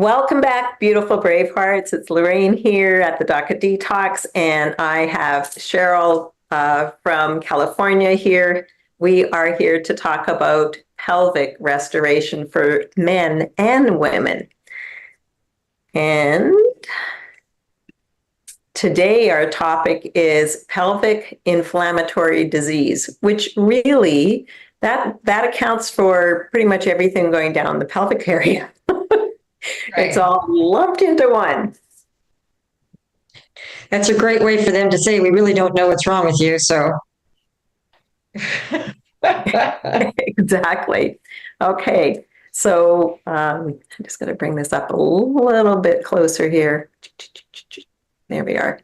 Welcome back, beautiful brave hearts. It's Lorraine here at the Docket Detox, and I have Cheryl from California here. We are here to talk about pelvic restoration for men and women. And today our topic is pelvic inflammatory disease, which really that accounts for pretty much everything going down the pelvic area. Right. It's all lumped into one. That's a great way for them to say, we really don't know what's wrong with you. So, Exactly. Okay. So I'm just going to bring this up a little bit closer here. There we are.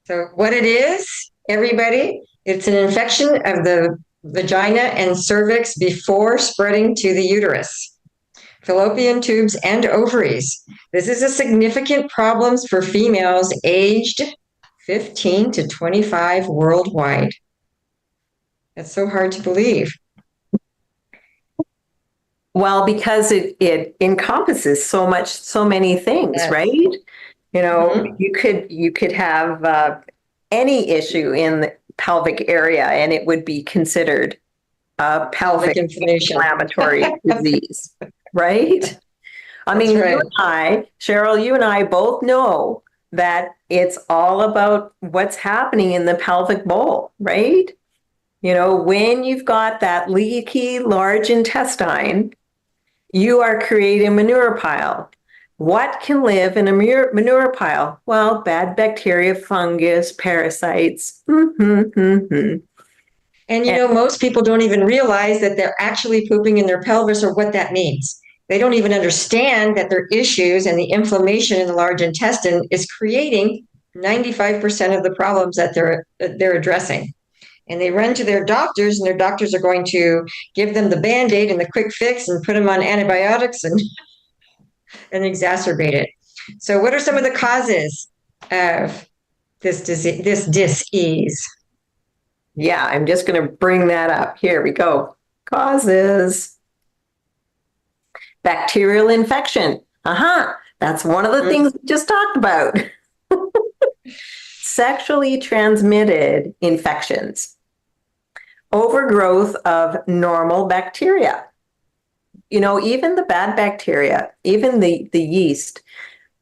so what it is, everybody, it's an infection of the vagina and cervix before spreading to the uterus, fallopian tubes, and ovaries. This is a significant problem for females aged 15 to 25 worldwide. That's so hard to believe. Well, because it encompasses so many things, Yes. right? You know, Mhm. you could have any issue in the pelvic area, and it would be considered a pelvic Inflammation. inflammatory disease, right? I That's mean, right. Cheryl, you and I both know that it's all about what's happening in the pelvic bowl, right? You know, when you've got that leaky large intestine, you are creating a manure pile. What can live in a manure pile? Well, bad bacteria, fungus, parasites. And And most people don't even realize that they're actually pooping in their pelvis or what that means. They don't even understand that their issues and the inflammation in the large intestine is creating 95% of the problems that they're addressing. And they run to their doctors, and their doctors are going to give them the band-aid and the quick fix and put them on antibiotics and exacerbate it. So what are some of the causes of this disease, this dis-ease? yeah, I'm just going to bring that up. Here we go. Causes. Bacterial infection. That's one of the things we just talked about. Sexually transmitted infections. Overgrowth of normal bacteria. You know, even the bad bacteria, even the yeast,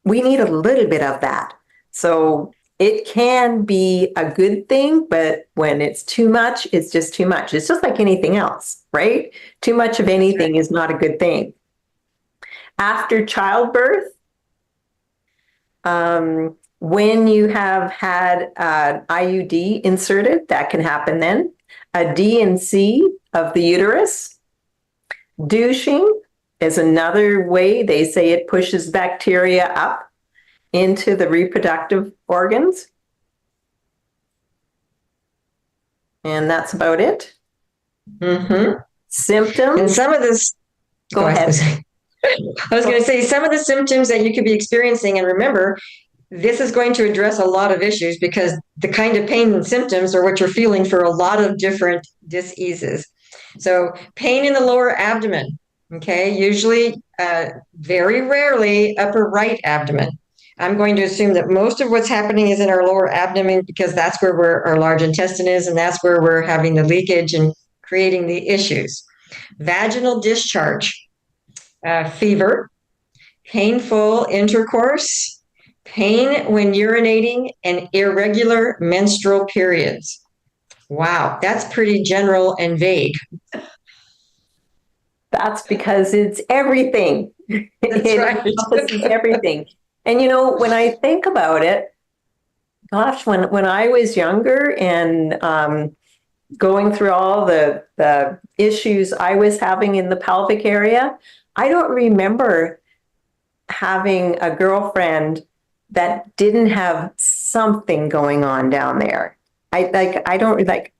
we need a little bit of that. So it can be a good thing, but when it's too much, it's just too much. It's just like anything else, right? Too much of anything is not a good thing. After childbirth, when you have had an IUD inserted, that can happen then. A D&C of the uterus. Douching is another way. They say it pushes bacteria up into the reproductive organs. And that's about it. Mm-hmm. Symptoms. And some of this, go ahead. I was going to say some of the symptoms that you could be experiencing, and remember, this is going to address a lot of issues because the kind of pain and symptoms are what you're feeling for a lot of different diseases. So pain in the lower abdomen, okay, usually very rarely upper right abdomen. I'm going to assume that most of what's happening is in our lower abdomen because that's where our large intestine is, and that's where we're having the leakage and creating the issues. Vaginal discharge, fever, painful intercourse, pain when urinating, and irregular menstrual periods. Wow, that's pretty general and vague. That's because it's everything. That's right. It encompasses everything. And you know, when I think about it, gosh, when I was younger and going through all the issues I was having in the pelvic area, I don't remember having a girlfriend that didn't have something going on down there. I don't like,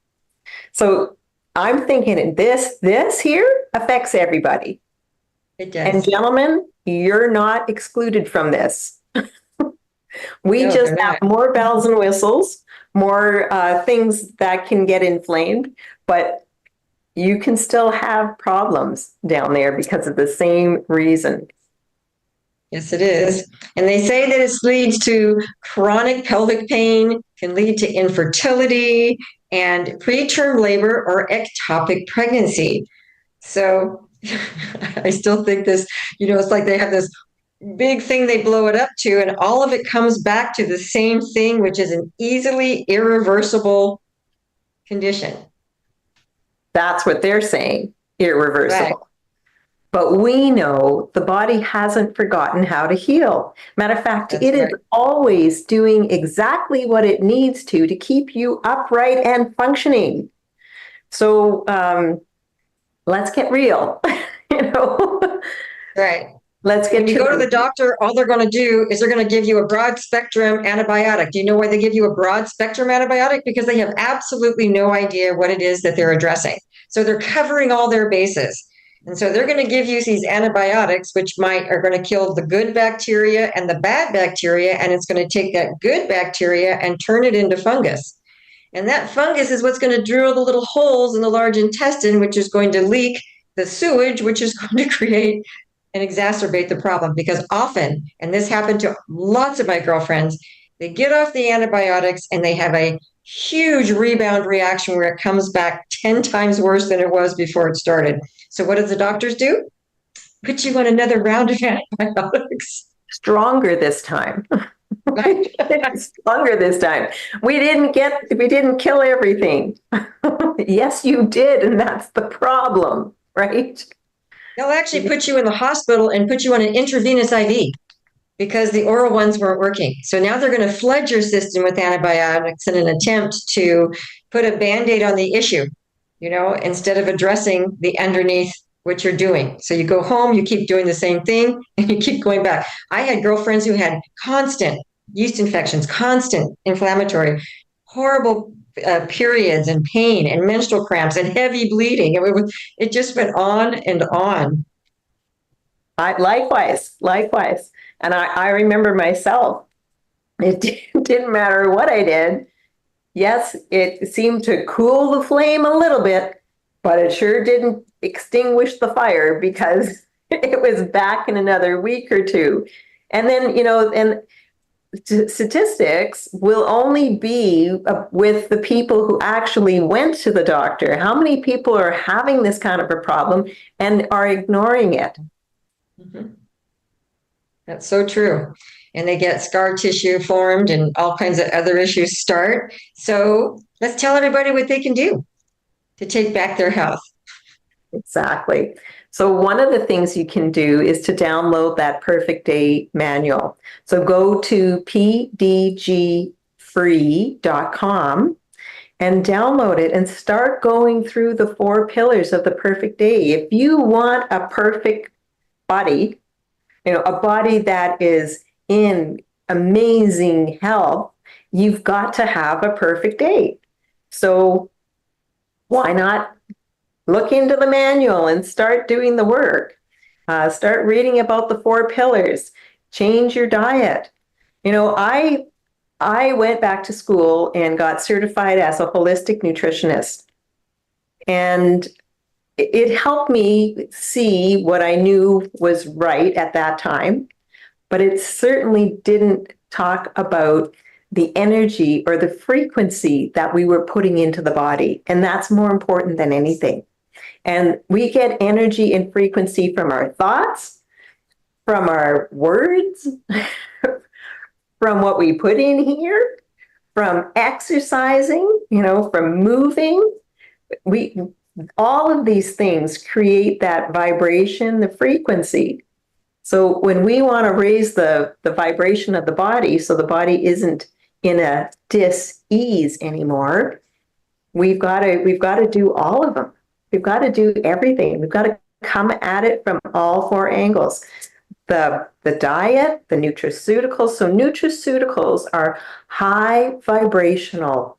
so I'm thinking this here affects everybody. It And does. gentlemen, you're not excluded from this. We No, just they're have not. more bells and whistles, more things that can get inflamed, but you can still have problems down there because of the same reason. Yes, it is. And they say that it leads to chronic pelvic pain, can lead to infertility and preterm labor or ectopic pregnancy. So I still think this, it's like they have this big thing they blow it up to, and all of it comes back to the same thing, which is an easily irreversible condition. That's what they're saying, Right. irreversible. But we know the body hasn't forgotten how to heal. Matter of fact, That's it is right. always doing exactly what it needs to keep you upright and functioning. So let's get real, you know, Right. let's When get you to go to the the doctor, all they're going to do is they're going to give you a broad spectrum antibiotic. Do you know why they give you a broad spectrum antibiotic? Because they have absolutely no idea what it is that they're addressing. So they're covering all their bases. And so they're going to give you these antibiotics, which are going to kill the good bacteria and the bad bacteria. And it's going to take that good bacteria and turn it into fungus. And that fungus is what's going to drill the little holes in the large intestine, which is going to leak the sewage, which is going to create and exacerbate the problem. Because often, and this happened to lots of my girlfriends, they get off the antibiotics and they have a huge rebound reaction where it comes back 10 times worse than it was before it started. So, what does the doctors do? Put you on another round of antibiotics. stronger this time. Right? Stronger this time. We didn't kill everything. Yes, you did, and that's the problem, right? They'll actually put you in the hospital and put you on an intravenous IV because the oral ones weren't working. So now they're going to flood your system with antibiotics in an attempt to put a band aid on the issue, instead of addressing the underneath what you're doing. So you go home, you keep doing the same thing, and you keep going back. I had girlfriends who had constant yeast infections, constant inflammatory, horrible periods and pain and menstrual cramps and heavy bleeding. It just went on and on. Likewise. And I remember myself, it didn't matter what I did. Yes, it seemed to cool the flame a little bit, but it sure didn't extinguish the fire because it was back in another week or two. And then, and statistics will only be with the people who actually went to the doctor. How many people are having this kind of a problem and are ignoring it? Mm-hmm. That's so true. And they get scar tissue formed and all kinds of other issues start. So let's tell everybody what they can do to take back their health. Exactly. So one of the things you can do is to download that Perfect Day manual. So go to pdgfree.com and download it and start going through the 4 pillars of the perfect day. If you want a perfect body, a body that is in amazing health, you've got to have a perfect day. So why not look into the manual and start doing the work? Start reading about the 4 pillars. Change your diet. I went back to school and got certified as a holistic nutritionist. And it helped me see what I knew was right at that time, but it certainly didn't talk about the energy or the frequency that we were putting into the body. And that's more important than anything. And we get energy and frequency from our thoughts, from our words, from what we put in here, from exercising, from moving. We all of these things create that vibration, the frequency. So when we want to raise the vibration of the body so the body isn't in a dis-ease anymore, we've got to do all of them. We've got to do everything. We've got to come at it from all 4 angles. The diet, the nutraceuticals. So nutraceuticals are high vibrational.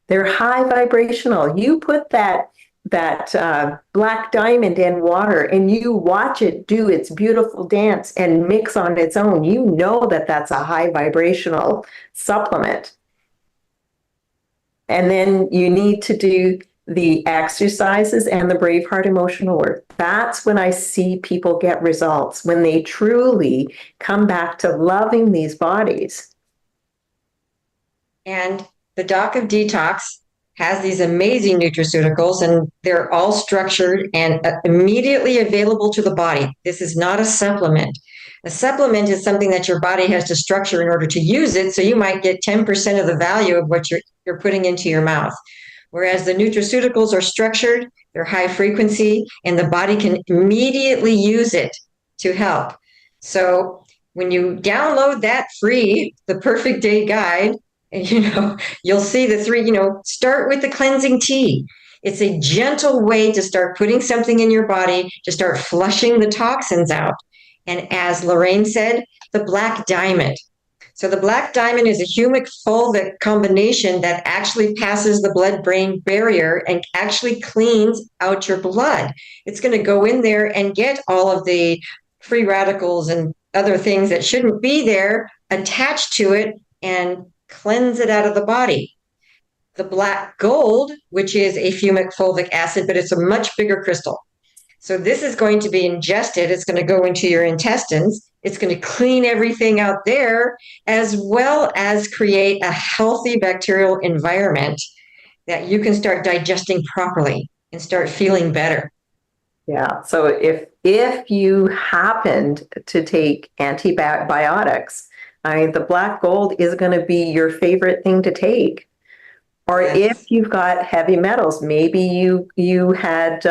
They're high vibrational. You put that black diamond in water and you watch it do its beautiful dance and mix on its own. You know that that's a high vibrational supplement. And then you need to do the exercises and the Braveheart emotional work. That's when I see people get results, when they truly come back to loving these bodies. And the Doc of Detox has these amazing nutraceuticals, and they're all structured and immediately available to the body. This is not a supplement. A supplement is something that your body has to structure in order to use it, so you might get 10% of the value of what you're putting into your mouth. Whereas the nutraceuticals are structured, they're high frequency, and the body can immediately use it to help. So when you download that free, the Perfect Day Guide, and you'll see the three, start with the cleansing tea. It's a gentle way to start putting something in your body, to start flushing the toxins out. And as Lorraine said, the black diamond. So the black diamond is a humic fulvic combination that actually passes the blood-brain barrier and actually cleans out your blood. It's going to go in there and get all of the free radicals and other things that shouldn't be there attached to it and cleanse it out of the body. The black gold, which is a fumic fulvic acid, but it's a much bigger crystal. So this is going to be ingested. It's going to go into your intestines. It's going to clean everything out there, as well as create a healthy bacterial environment that you can start digesting properly and start feeling better. Yeah. So if you happened to take antibiotics, the black gold is going to be your favorite thing to take. Or Yes. if you've got heavy metals, maybe you had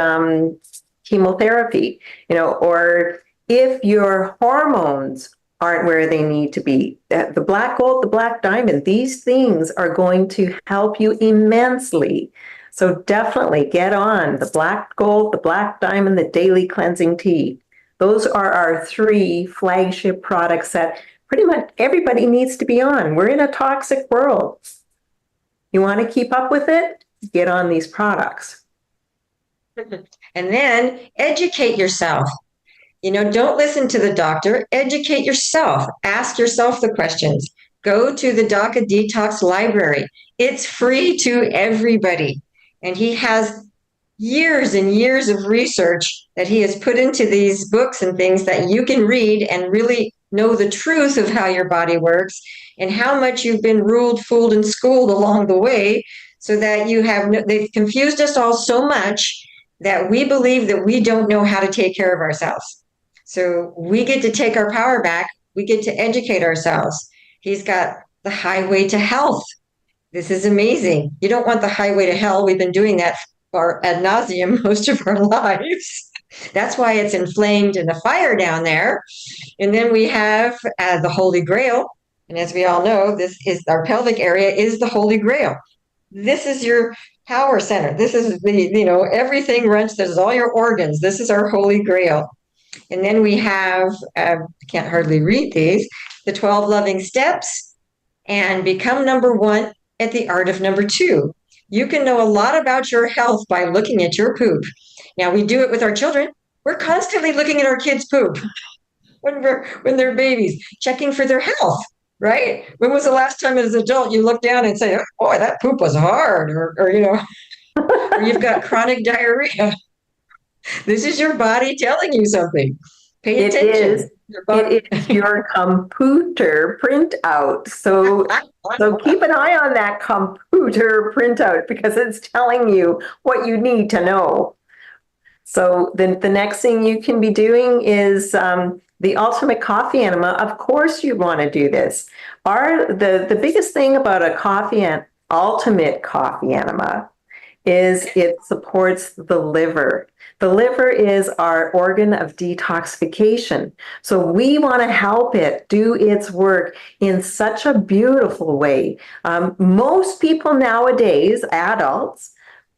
chemotherapy, or if your hormones aren't where they need to be, the black gold, the black diamond, these things are going to help you immensely. So definitely get on the black gold, the black diamond, the daily cleansing tea. Those are our three flagship products that pretty much everybody needs to be on. We're in a toxic world. You want to keep up with it? Get on these products. And then educate yourself. Don't listen to the doctor. Educate yourself. Ask yourself the questions. Go to the Doc of Detox library. It's free to everybody. And he has years and years of research that he has put into these books and things that you can read and really know the truth of how your body works and how much you've been ruled, fooled, and schooled along the way, so that they've confused us all so much that we believe that we don't know how to take care of ourselves. So we get to take our power back. We get to educate ourselves. He's got the highway to health. This is amazing. You don't want the highway to hell. We've been doing that for ad nauseum most of our lives. That's why it's inflamed in the fire down there. And then we have the Holy Grail. And as we all know, this is our pelvic area is the Holy Grail. This is your power center. This is everything runs. This is all your organs. This is our Holy Grail. And then we have, I can't hardly read these, the 12 loving steps, and become number one at the art of number two. You can know a lot about your health by looking at your poop. Now, we do it with our children. We're constantly looking at our kids' poop when they're babies, checking for their health, right? When was the last time as an adult you look down and say, oh, boy, that poop was hard, or or you've got chronic diarrhea. This is your body telling you something. Pay attention. It is your computer printout. So keep an eye on that computer printout because it's telling you what you need to know. So the next thing you can be doing is the ultimate coffee enema. Of course you want to do this. The biggest thing about a ultimate coffee enema is it supports the liver. The liver is our organ of detoxification. So we want to help it do its work in such a beautiful way. Most people nowadays, adults,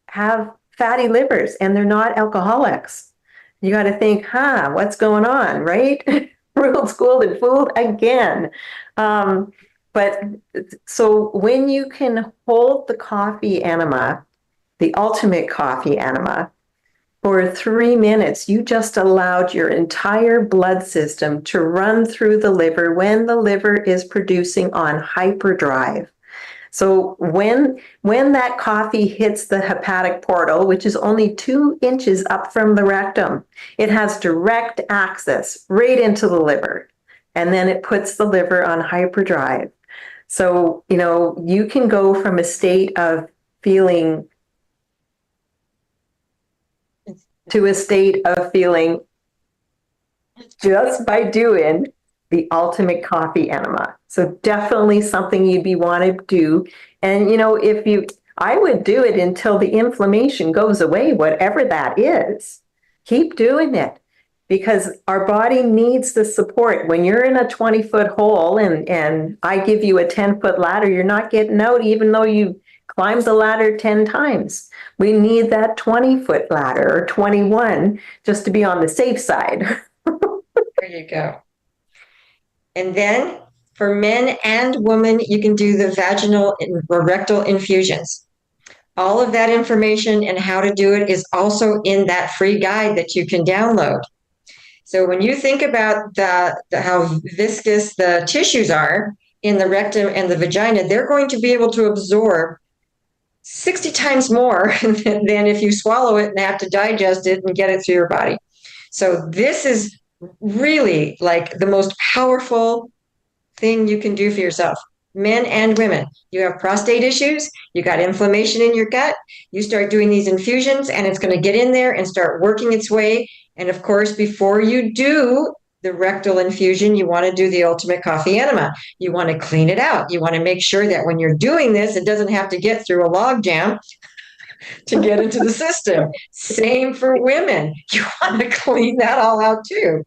have fatty livers and they're not alcoholics. You got to think, what's going on, right? Ruled, schooled, and fooled again. But so when you can hold the coffee enema, the ultimate coffee enema, for 3 minutes, you just allowed your entire blood system to run through the liver when the liver is producing on hyperdrive. So when that coffee hits the hepatic portal, which is only 2 inches up from the rectum, it has direct access right into the liver. And then it puts the liver on hyperdrive. So, you can go from a state of feeling to a state of feeling just by doing the ultimate coffee enema. So definitely something you'd be want to do. And I would do it until the inflammation goes away, whatever that is. Keep doing it because our body needs the support. When you're in a 20-foot hole and I give you a 10-foot ladder, you're not getting out even though you climbed the ladder 10 times. We need that 20-foot ladder or 21 just to be on the safe side. There you go. And then for men and women, you can do the vaginal or rectal infusions. All of that information and how to do it is also in that free guide that you can download. So when you think about how viscous the tissues are in the rectum and the vagina, they're going to be able to absorb 60 times more than if you swallow it and have to digest it and get it through your body. So this is really like the most powerful thing you can do for yourself, men and women. You have prostate issues, you got inflammation in your gut, you start doing these infusions and it's going to get in there and start working its way. And of course, before you do the rectal infusion, you want to do the ultimate coffee enema. You want to clean it out. You want to make sure that when you're doing this, it doesn't have to get through a log jam to get into the system. Same for women. You want to clean that all out too.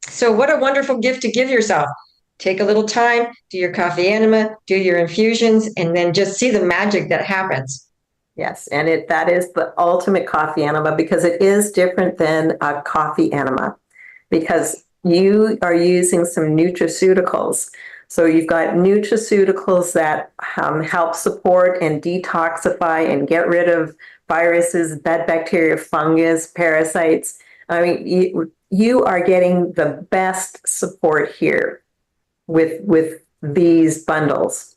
So what a wonderful gift to give yourself. Take a little time, do your coffee enema, do your infusions, and then just see the magic that happens. Yes, and that is the ultimate coffee enema because it is different than a coffee enema because you are using some nutraceuticals. So you've got nutraceuticals that help support and detoxify and get rid of viruses, bad bacteria, fungus, parasites. I mean, you are getting the best support here with these bundles.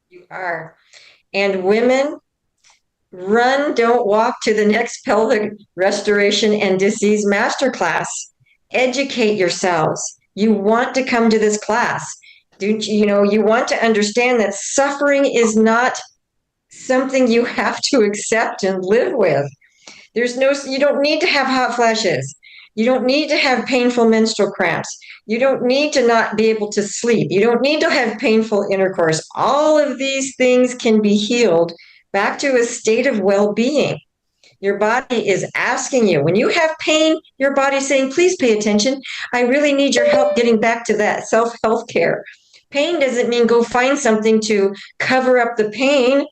You are. And women, run, don't walk to the next pelvic restoration and disease masterclass. Educate yourselves. You want to come to this class. You want to understand that suffering is not something you have to accept and live with. You don't need to have hot flashes. You don't need to have painful menstrual cramps. You don't need to not be able to sleep. You don't need to have painful intercourse. All of these things can be healed back to a state of well-being. Your body is asking you. When you have pain, your body's saying, please pay attention. I really need your help getting back to that self-health care. Pain doesn't mean go find something to cover up the pain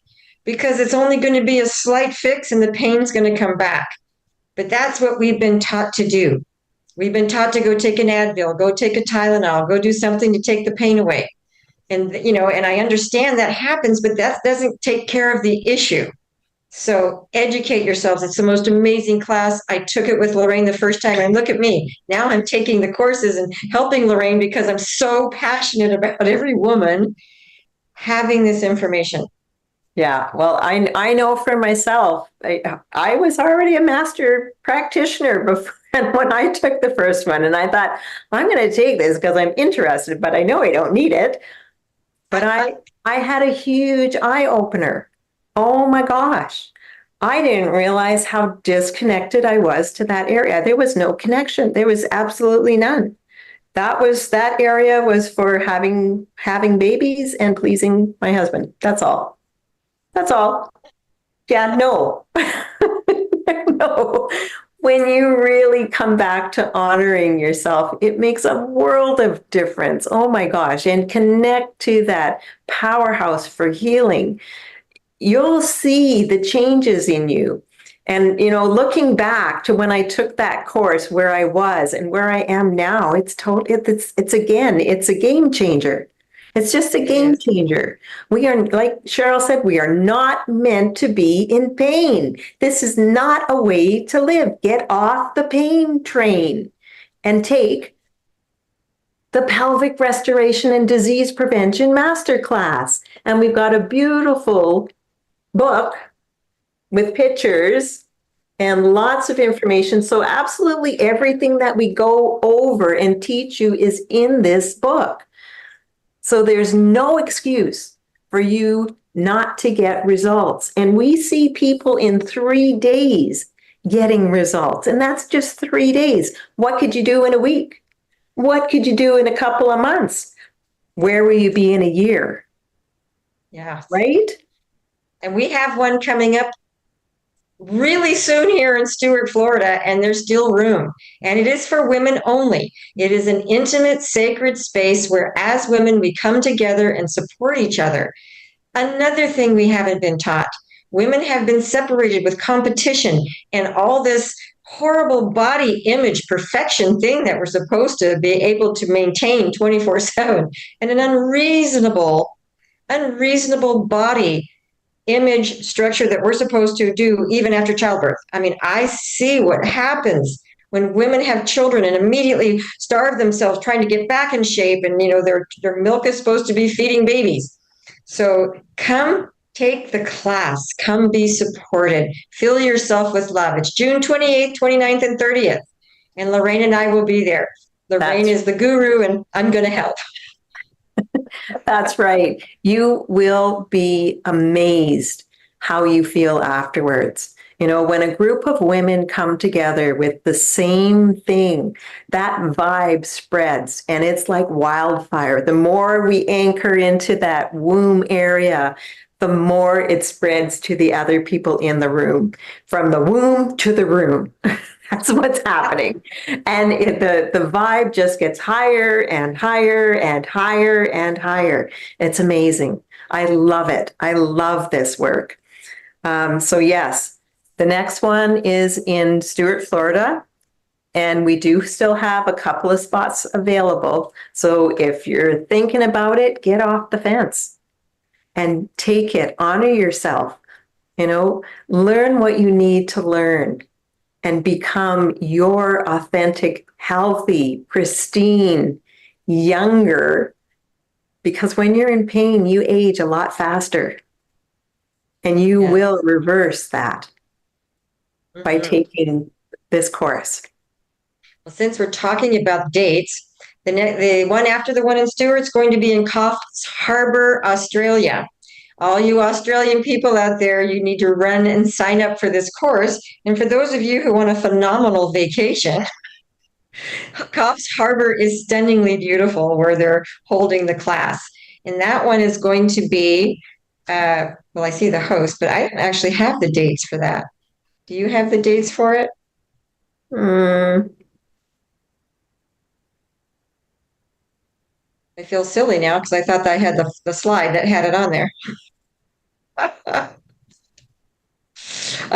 because it's only going to be a slight fix and the pain's going to come back. But that's what we've been taught to do. We've been taught to go take an Advil, go take a Tylenol, go do something to take the pain away. And I understand that happens, but that doesn't take care of the issue. So educate yourselves. It's the most amazing class. I took it with Lorraine the first time, and look at me. Now I'm taking the courses and helping Lorraine because I'm so passionate about every woman having this information. Yeah, well, I know for myself, I was already a master practitioner before when I took the first one, and I thought, I'm going to take this because I'm interested, but I know I don't need it. But I had a huge eye opener. Oh my gosh. I didn't realize how disconnected I was to that area. There was no connection. There was absolutely none. That area was for having babies and pleasing my husband. That's all. That's all. Yeah, no. No. When you really come back to honoring yourself, it makes a world of difference. Oh my gosh. And connect to that powerhouse for healing. You'll see the changes in you. And, looking back to when I took that course, where I was and where I am now, it's a game changer. It's just a game changer. We are, like Cheryl said, we are not meant to be in pain. This is not a way to live. Get off the pain train and take the Pelvic Restoration and Disease Prevention Masterclass. And we've got a beautiful book with pictures and lots of information. So absolutely everything that we go over and teach you is in this book. So there's no excuse for you not to get results. And we see people in 3 days getting results. And that's just 3 days. What could you do in a week? What could you do in a couple of months? Where will you be in a year? Yeah. Right? And we have one coming up really soon here in Stuart, Florida, and there's still room. And it is for women only. It is an intimate, sacred space where, as women, we come together and support each other. Another thing we haven't been taught, women have been separated with competition and all this horrible body image perfection thing that we're supposed to be able to maintain 24/7, and an unreasonable body image structure that we're supposed to do even after childbirth. I mean, I see what happens when women have children and immediately starve themselves trying to get back in shape, and their milk is supposed to be feeding babies. So come take the class, come be supported, fill yourself with love. It's June 28th, 29th, and 30th. And Lorraine and I will be there. Lorraine is the guru, and I'm going to help. That's right. You will be amazed how you feel afterwards. When a group of women come together with the same thing, that vibe spreads and it's like wildfire. The more we anchor into that womb area, the more it spreads to the other people in the room, from the womb to the room. That's what's happening. And the vibe just gets higher and higher and higher and higher. It's amazing. I love it. I love this work. So yes, the next one is in Stuart, Florida. And we do still have a couple of spots available. So if you're thinking about it, get off the fence and take it. Honor yourself. Learn what you need to learn and become your authentic, healthy, pristine, younger. Because when you're in pain, you age a lot faster. And you will reverse that by taking this course. Well, since we're talking about dates, the one after the one in Stuart is going to be in Coffs Harbour, Australia. All you Australian people out there, you need to run and sign up for this course. And for those of you who want a phenomenal vacation, Coffs Harbour is stunningly beautiful where they're holding the class. And that one is going to be, well, I see the host, but I don't actually have the dates for that. Do you have the dates for it? I feel silly now because I thought that I had the slide that had it on there. I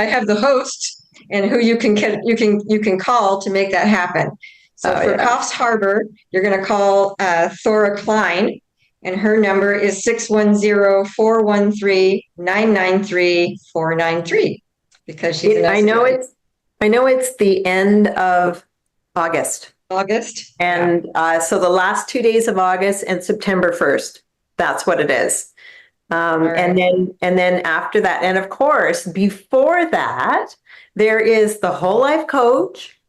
have the host and who you can call to make that happen. So for Coffs Harbour, you're going to call Thora Klein, and her number is 610-413-993-493 because she's in Australia. I know it's the end of August. And so the last 2 days of August and September 1st. That's what it is. Right. And then after that, and of course, before that, there is the Whole Life Coach.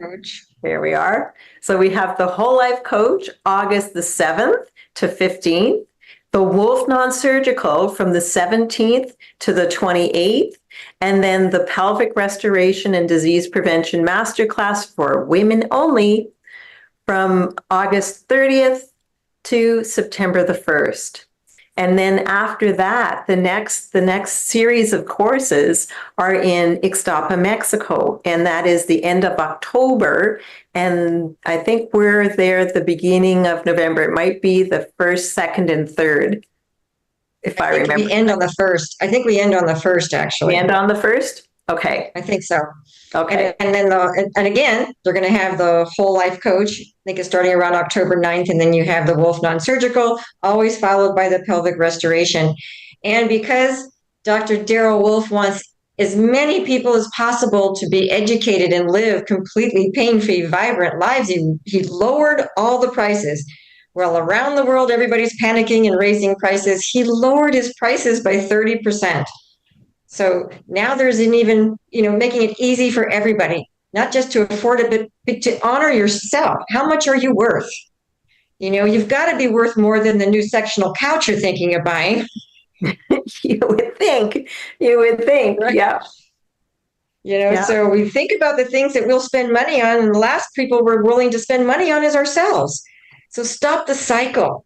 There we are. So we have the Whole Life Coach, August the 7th to 15th, the Wolf Non-Surgical from the 17th to the 28th, and then the Pelvic Restoration and Disease Prevention Masterclass for women only from August 30th to September the 1st. And then after that, the next series of courses are in Ixtapa, Mexico, and that is the end of October. And I think we're there at the beginning of November. It might be the 1st, 2nd, and 3rd, if I remember. We end on the 1st. I think we end on the 1st, actually. We end on the 1st? Okay. I think so. Okay. And then again, they're going to have the Whole Life Coach. I think it's starting around October 9th. And then you have the Wolf Non-Surgical, always followed by the Pelvic Restoration. And because Dr. Daryl Wolf wants as many people as possible to be educated and live completely pain-free, vibrant lives, he lowered all the prices. Well, around the world, everybody's panicking and raising prices. He lowered his prices by 30%. So now there's an even, making it easy for everybody, not just to afford it, but to honor yourself. How much are you worth? You've got to be worth more than the new sectional couch you're thinking of buying. You would think. You would think. Right. Yeah. Yeah. So we think about the things that we'll spend money on, and the last people we're willing to spend money on is ourselves. So stop the cycle.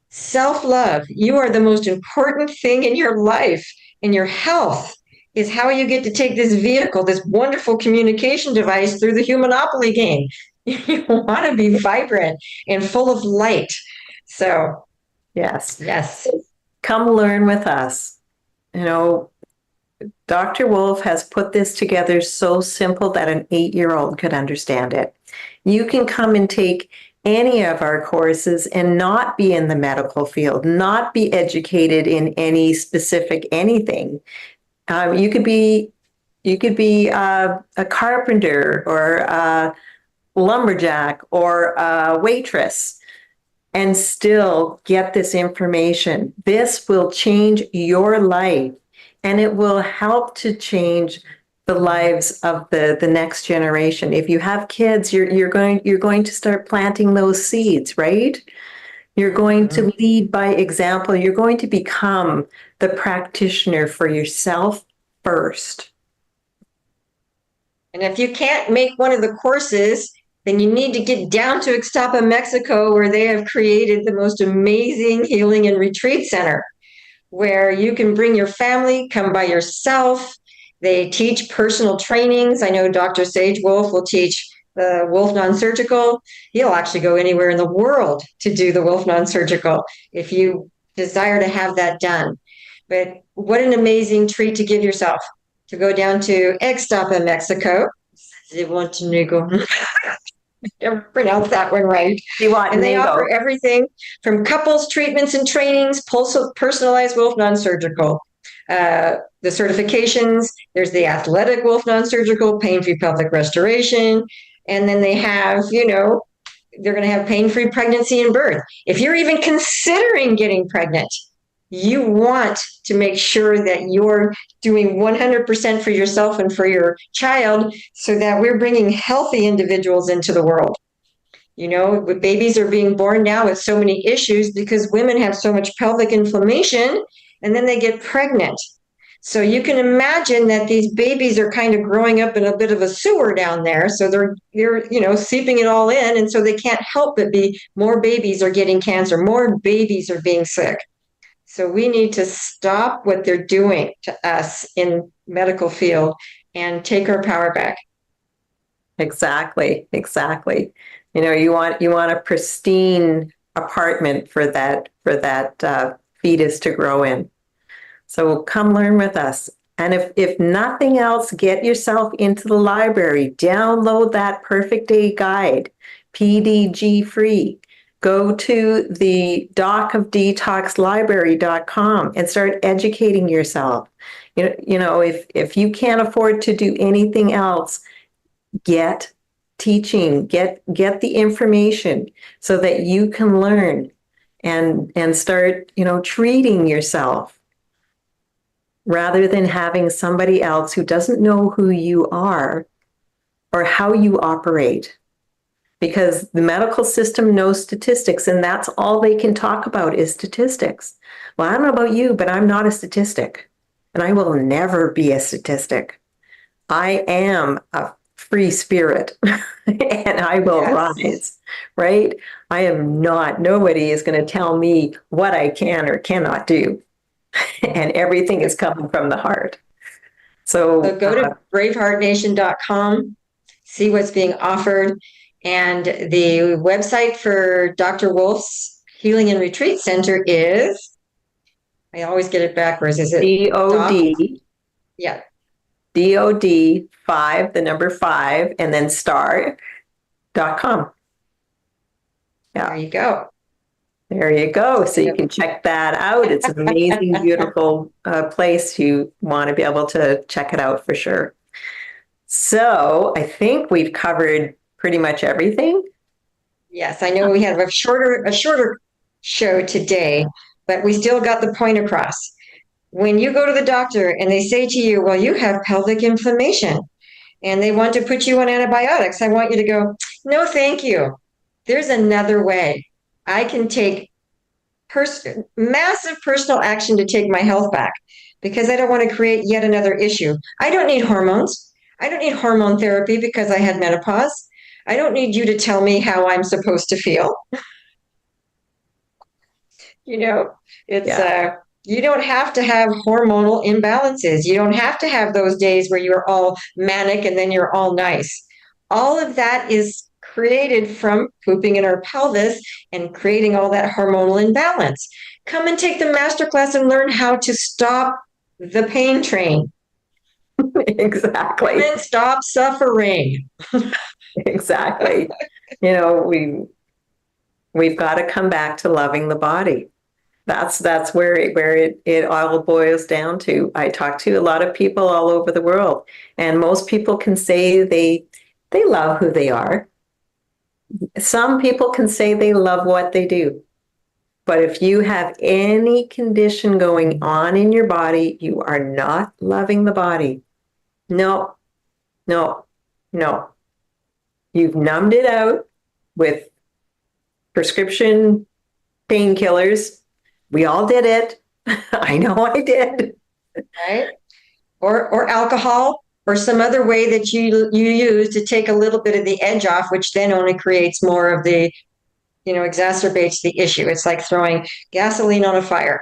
Self love. You are the most important thing in your life, and your health is how you get to take this vehicle, this wonderful communication device, through the humanopoly game. You want to be vibrant and full of light. So, Yes. yes. Come learn with us. You know, Dr. Wolf has put this together so simple that an 8-year-old could understand it. You can come and take any of our courses and not be in the medical field, not be educated in any specific anything. You could be a carpenter or a lumberjack or a waitress and still get this information. This will change your life, and it will help to change the lives of the next generation. If you have kids, you're going to start planting those seeds, right? You're going to lead by example. You're going to become the practitioner for yourself first. And if you can't make one of the courses, then you need to get down to Ixtapa, Mexico, where they have created the most amazing healing and retreat center, where you can bring your family, come by yourself. They teach personal trainings. I know Dr. Sage Wolf will teach the Wolf Non-Surgical. He'll actually go anywhere in the world to do the Wolf Non-Surgical if you desire to have that done. But what an amazing treat to give yourself, to go down to Ixtapa, Mexico. Never pronounce that one right. And they offer everything from couples treatments and trainings, personalized Wolf Non-Surgical, the certifications. There's the athletic Wolf Non-Surgical, pain-free pelvic restoration. And then they have, they're going to have pain-free pregnancy and birth. If you're even considering getting pregnant, you want to make sure that you're doing 100% for yourself and for your child, so that we're bringing healthy individuals into the world. Babies are being born now with so many issues because women have so much pelvic inflammation, and then they get pregnant. So you can imagine that these babies are kind of growing up in a bit of a sewer down there. So they're seeping it all in. And so they can't help but be more babies are getting cancer, more babies are being sick. So we need to stop what they're doing to us in medical field and take our power back. Exactly. You want a pristine apartment for that fetus to grow in. So come learn with us. And if nothing else, get yourself into the library. Download that Perfect Day Guide, PDG free. Go to the docofdetoxlibrary.com and start educating yourself. If you can't afford to do anything else, get teaching, get the information so that you can learn and start, treating yourself rather than having somebody else who doesn't know who you are or how you operate. Because the medical system knows statistics, and that's all they can talk about is statistics. Well, I don't know about you, but I'm not a statistic, and I will never be a statistic. I am a free spirit, and I will rise, right? I am not, nobody is going to tell me what I can or cannot do, and everything is coming from the heart. So go to braveheartnation.com, see what's being offered. And the website for Dr. Wolf's Healing and Retreat Center is, I always get it backwards, is it? DOD. Yeah. DOD 5, the number 5, and then star.com. Yeah. There you go. There you go. So you can check that out. It's an amazing, beautiful place. You want to be able to check it out for sure. So I think we've covered pretty much everything. Yes, I know we have a shorter show today, but we still got the point across. When you go to the doctor and they say to you, well, you have pelvic inflammation and they want to put you on antibiotics, I want you to go, no, thank you. There's another way. I can take massive personal action to take my health back because I don't want to create yet another issue. I don't need hormones. I don't need hormone therapy because I had menopause. I don't need you to tell me how I'm supposed to feel. You know, it's Yeah, you don't have to have hormonal imbalances. You don't have to have those days where you're all manic and then you're all nice. All of that is created from pooping in our pelvis and creating all that hormonal imbalance. Come and take the masterclass and learn how to stop the pain train. exactly. Women, stop suffering. Exactly. You know, we've got to come back to loving the body. That's where it all boils down to. I talk to a lot of people all over the world, and most people can say they love who they are. Some people can say they love what they do. But if you have any condition going on in your body, you are not loving the body. No, no, no. You've numbed it out with prescription painkillers. We all did it. I know I did. Right? Or alcohol or some other way that you use to take a little bit of the edge off, which then only creates more of the, exacerbates the issue. It's like throwing gasoline on a fire.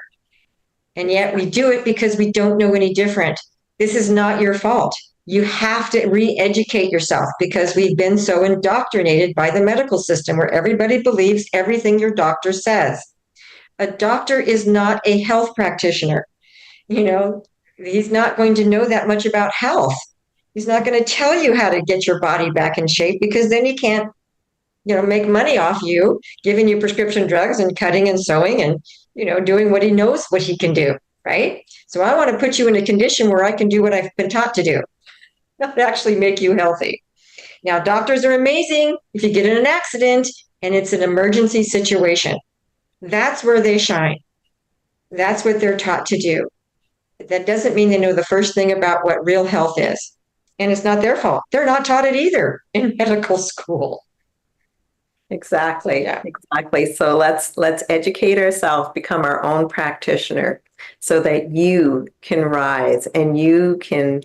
And yet we do it because we don't know any different. This is not your fault. You have to re-educate yourself because we've been so indoctrinated by the medical system where everybody believes everything your doctor says. A doctor is not a health practitioner. You know, he's not going to know that much about health. He's not going to tell you how to get your body back in shape because then he can't, make money off you, giving you prescription drugs and cutting and sewing and, doing what he knows what he can do. Right. So I want to put you in a condition where I can do what I've been taught to do, not actually make you healthy. Now, doctors are amazing if you get in an accident and it's an emergency situation. That's where they shine. That's what they're taught to do. That doesn't mean they know the first thing about what real health is. And it's not their fault. They're not taught it either in medical school. Exactly, Yeah. exactly. So let's educate ourselves, become our own practitioner so that you can rise and you can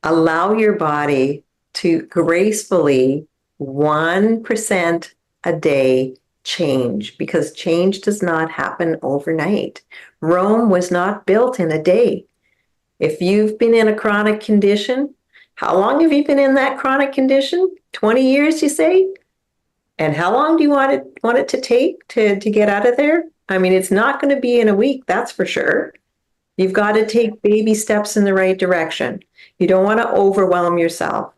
allow your body to gracefully 1% a day change, because change does not happen overnight. Rome was not built in a day. If you've been in a chronic condition, how long have you been in that chronic condition? 20 years, you say? And how long do you want it to take to get out of there? I mean, it's not going to be in a week, that's for sure. You've got to take baby steps in the right direction. You don't want to overwhelm yourself,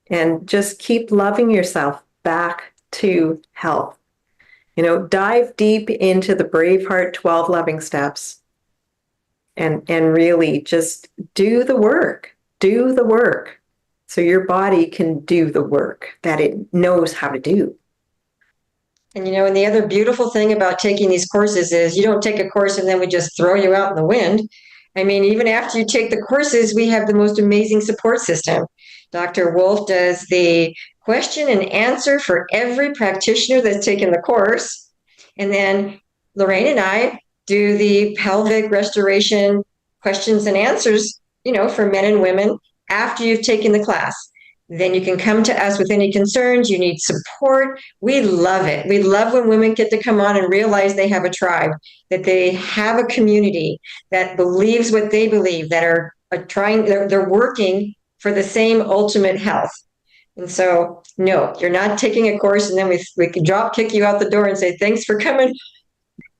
and just keep loving yourself back to health. Dive deep into the Braveheart 12 loving steps and really just do the work. Do the work so your body can do the work that it knows how to do. And the other beautiful thing about taking these courses is you don't take a course and then we just throw you out in the wind. I mean, even after you take the courses, we have the most amazing support system. Dr. Wolf does the question and answer for every practitioner that's taken the course. And then Lorraine and I do the pelvic restoration questions and answers, for men and women after you've taken the class. Then you can come to us with any concerns. You need support. We love it. We love when women get to come on and realize they have a tribe, that they have a community that believes what they believe, that are trying, they're working for the same ultimate health. And so, no, you're not taking a course and then we can drop kick you out the door and say, thanks for coming.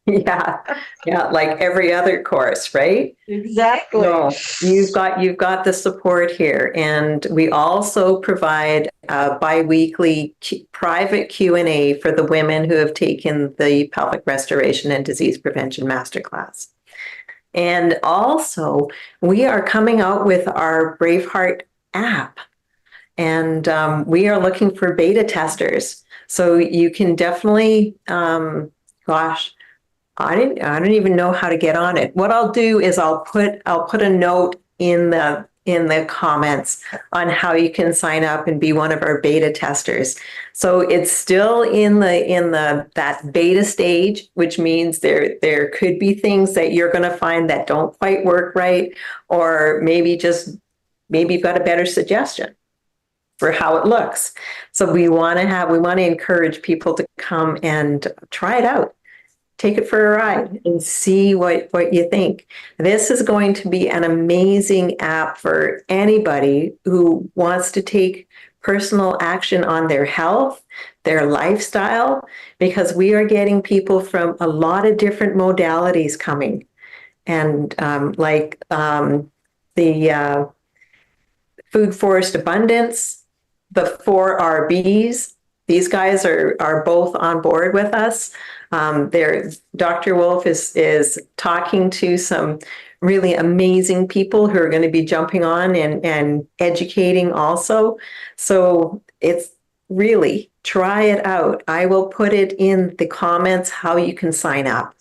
Yeah, yeah, like every other course, right? Exactly. No, you've got the support here, and we also provide a biweekly private Q&A for the women who have taken the pelvic restoration and disease prevention masterclass. And also, we are coming out with our Braveheart app, and we are looking for beta testers. So you can definitely, gosh, I don't even know how to get on it. What I'll do is I'll put a note in the comments on how you can sign up and be one of our beta testers. So it's still in the that beta stage, which means there could be things that you're going to find that don't quite work right, or maybe you've got a better suggestion for how it looks. So we want to encourage people to come and try it out. Take it for a ride and see what you think. This is going to be an amazing app for anybody who wants to take personal action on their health, their lifestyle, because we are getting people from a lot of different modalities coming. And the Food Forest Abundance, the 4RBs, these guys are both on board with us. Dr. Wolf is talking to some really amazing people who are going to be jumping on and educating also. So it's really, try it out. I will put it in the comments how you can sign up.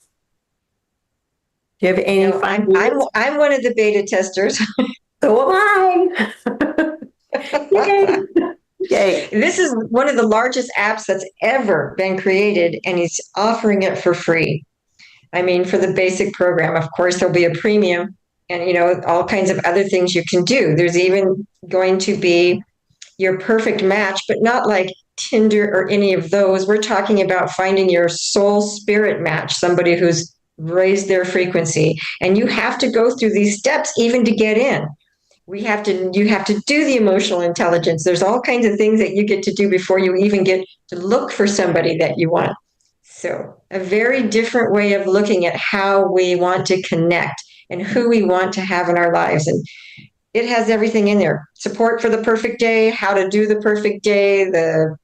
Do you have any fun? I'm one of the beta testers. So am I. Yay. Yay. This is one of the largest apps that's ever been created, and he's offering it for free. I mean, for the basic program, of course, there'll be a premium and, all kinds of other things you can do. There's even going to be your perfect match, but not like Tinder or any of those. We're talking about finding your soul spirit match, somebody who's raised their frequency. And you have to go through these steps even to get in. You have to do the emotional intelligence. There's all kinds of things that you get to do before you even get to look for somebody that you want. So, a very different way of looking at how we want to connect and who we want to have in our lives. And it has everything in there. Support for the perfect day, how to do the perfect day, the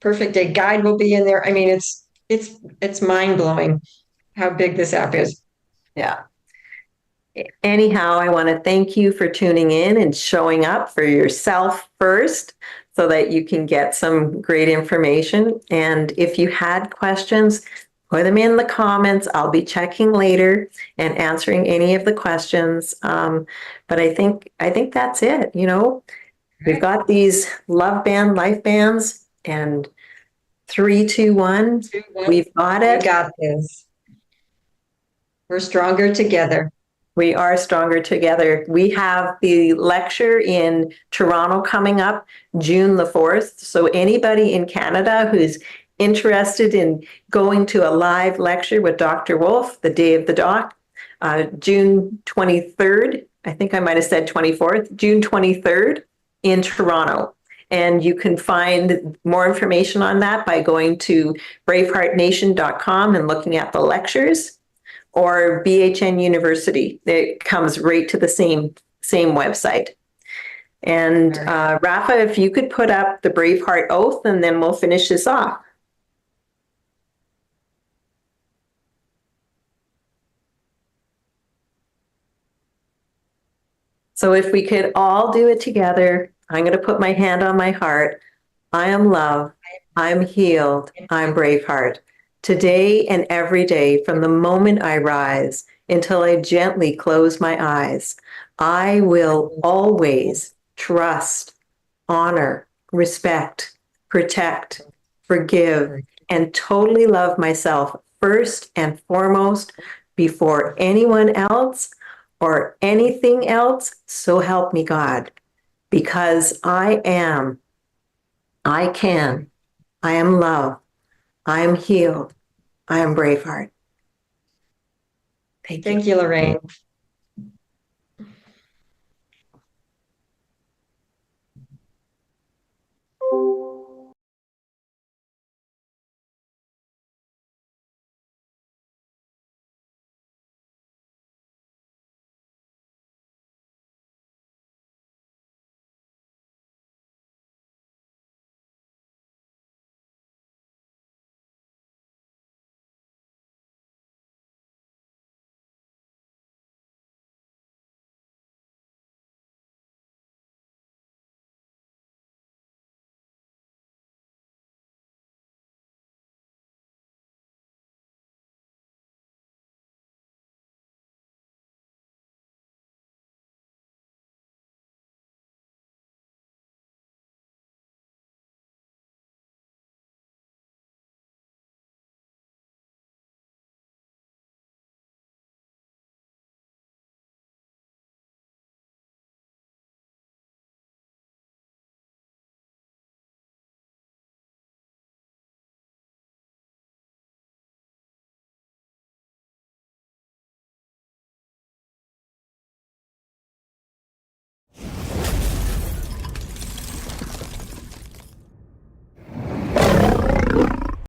perfect day guide will be in there. I mean, it's mind-blowing how big this app is. Yeah. Anyhow, I want to thank you for tuning in and showing up for yourself first so that you can get some great information. And if you had questions, put them in the comments. I'll be checking later and answering any of the questions. But I think that's it. We've got these love band, life bands, and 3, 2, 1. We've got it. We got this. We're stronger together. We are stronger together. We have the lecture in Toronto coming up June the 4th. So anybody in Canada who's interested in going to a live lecture with Dr. Wolf, the day of the doc, June 23rd, I think I might have said 24th, June 23rd in Toronto. And you can find more information on that by going to braveheartnation.com and looking at the lectures, or BHN University. It comes right to the same website. And Rafa, if you could put up the Braveheart Oath, and then we'll finish this off. So if we could all do it together, I'm going to put my hand on my heart. I am love. I'm healed. I'm Braveheart. Today and every day, from the moment I rise until I gently close my eyes, I will always trust, honor, respect, protect, forgive, and totally love myself first and foremost before anyone else or anything else. So help me God, because I am, I can, I am love. I am healed. I am Braveheart. Thank you, Lorraine.